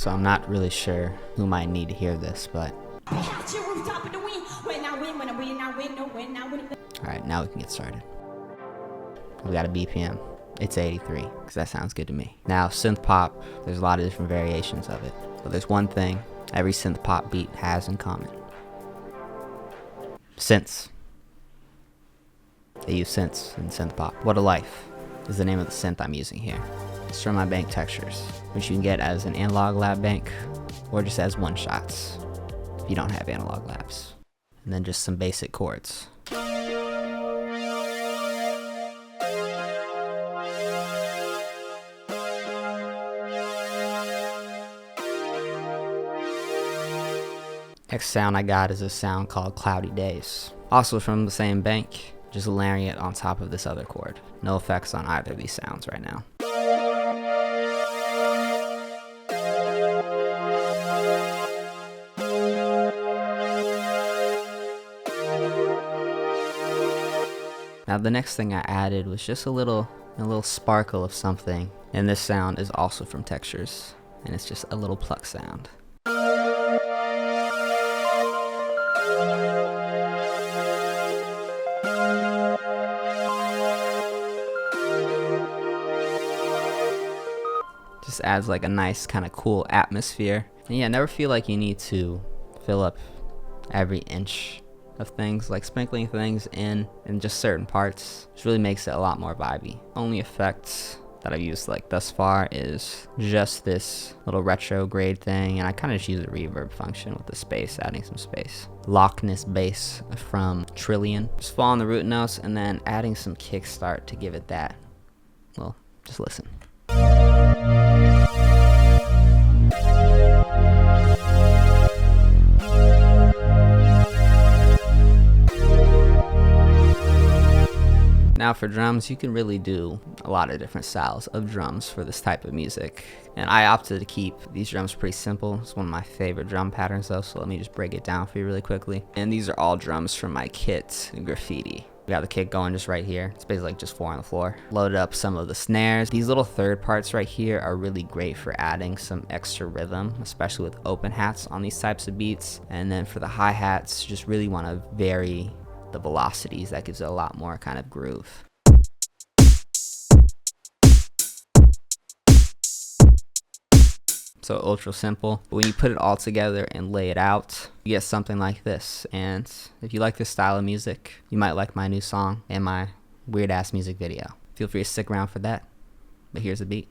So I'm not really sure who might need to hear this, but alright, now we can get started. We got a BPM. It's 83, because that sounds good to me. Now, synth pop, there's a lot of different variations of it, but there's one thing every synth pop beat has in common. Synths. They use synths in synth pop. What a Life is the name of the synth I'm using here. It's from my bank Textures, which you can get as an analog lab bank or just as one-shots if you don't have analog labs. And then just some basic chords. Next sound I got is a sound called Cloudy Days. Also from the same bank, just layering it on top of this other chord. No effects on either of these sounds right now. Now the next thing I added was just a little sparkle of something, and this sound is also from Textures, and it's just a little pluck sound. Just adds like a nice kind of cool atmosphere. And yeah, never feel like you need to fill up every inch of things, like sprinkling things in just certain parts just really makes it a lot more vibey. Only effects that I've used like thus far is just this little retrograde thing, and I kind of just use a reverb function with the space, adding some space. Loch Ness bass from Trillion, just following the root notes and then adding some kickstart to give it that. Well, just listen. Now for drums, you can really do a lot of different styles of drums for this type of music. And I opted to keep these drums pretty simple. It's one of my favorite drum patterns though, so let me just break it down for you really quickly. And these are all drums from my kit, Graffiti. We got the kick going just right here. It's basically like just 4 on the floor. Loaded up some of the snares. These little third parts right here are really great for adding some extra rhythm, especially with open hats on these types of beats. And then for the hi-hats, just really want to vary the velocities. That gives it a lot more kind of groove. So ultra simple, but when you put it all together and lay it out, you get something like this. And if you like this style of music, you might like my new song and my weird ass music video. Feel free to stick around for that, but here's the beat.